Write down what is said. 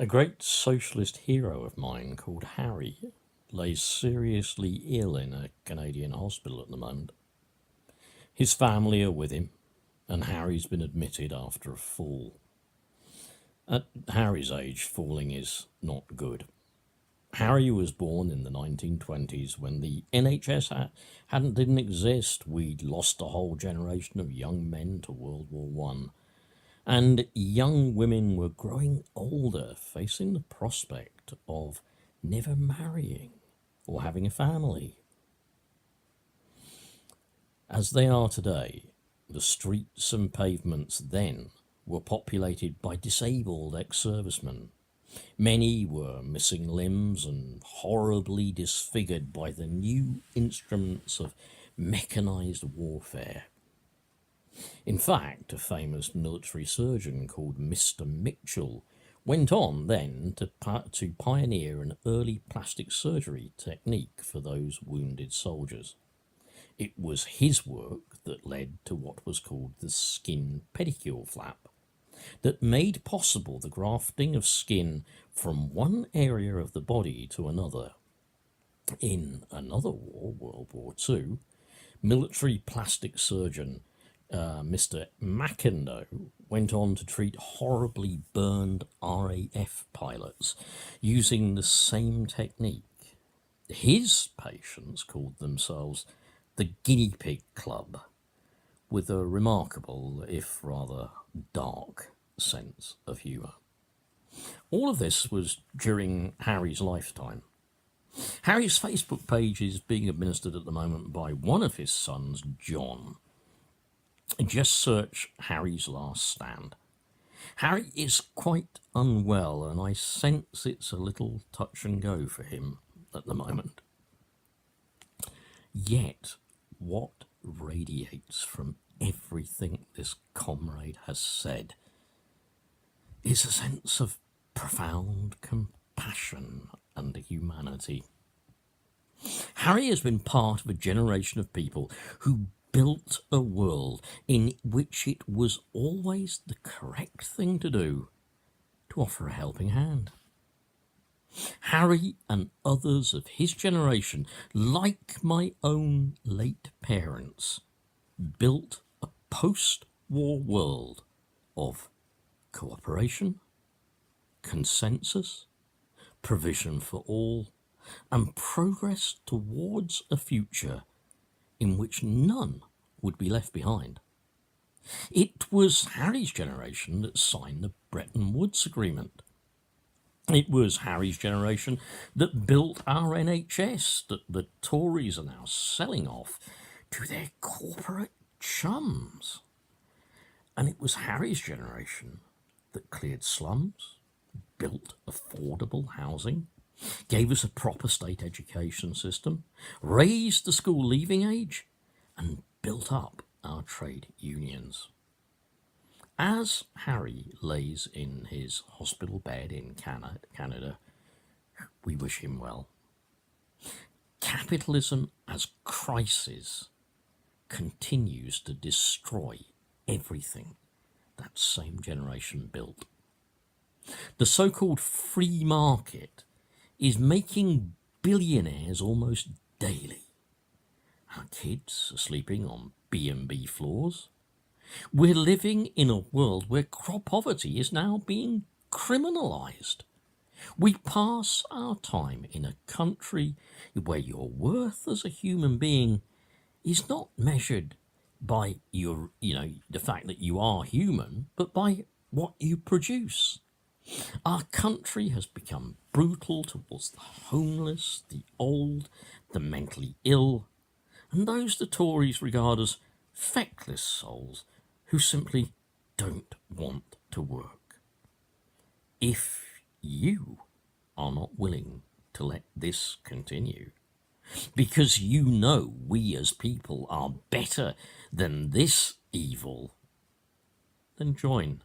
A great socialist hero of mine called Harry lays seriously ill in a Canadian hospital at the moment. His family are with him, and Harry's been admitted after a fall. At Harry's age, falling is not good. Harry was born in the 1920s when the NHS didn't exist. We'd lost a whole generation of young men to World War One, and young women were growing older, facing the prospect of never marrying or having a family. As they are today, the streets and pavements then were populated by disabled ex-servicemen. Many were missing limbs and horribly disfigured by the new instruments of mechanized warfare. In fact, a famous military surgeon called Mr. Mitchell went on then to pioneer an early plastic surgery technique for those wounded soldiers. It was his work that led to what was called the skin pedicure flap, that made possible the grafting of skin from one area of the body to another. In another war, World War II, military plastic surgeon Mr. Mackendo went on to treat horribly burned RAF pilots using the same technique. His patients called themselves the Guinea Pig Club, with a remarkable, if rather dark, sense of humour. All of this was during Harry's lifetime. Harry's Facebook page is being administered at the moment by one of his sons, John. Just search Harry's Last Stand. Harry is quite unwell, and I sense it's a little touch and go for him at the moment. Yet, what radiates from everything this comrade has said is a sense of profound compassion and humanity. Harry has been part of a generation of people who built a world in which it was always the correct thing to do to offer a helping hand. Harry and others of his generation, like my own late parents, built a post-war world of cooperation, consensus, provision for all, and progress towards a future in which none would be left behind. It was Harry's generation that signed the Bretton Woods Agreement. It was Harry's generation that built our NHS that the Tories are now selling off to their corporate chums. And it was Harry's generation that cleared slums, built affordable housing, gave us a proper state education system, raised the school leaving age, and built up our trade unions. As Harry lays in his hospital bed in Canada, we wish him well. Capitalism as crisis continues to destroy everything that same generation built. The so-called free market is making billionaires almost daily. Our kids are sleeping on B&B floors. We're living in a world where poverty is now being criminalised. We pass our time in a country where your worth as a human being is not measured by the fact that you are human, but by what you produce. Our country has become brutal towards the homeless, the old, the mentally ill, and those the Tories regard as feckless souls who simply don't want to work. If you are not willing to let this continue, because you know we as people are better than this evil, then join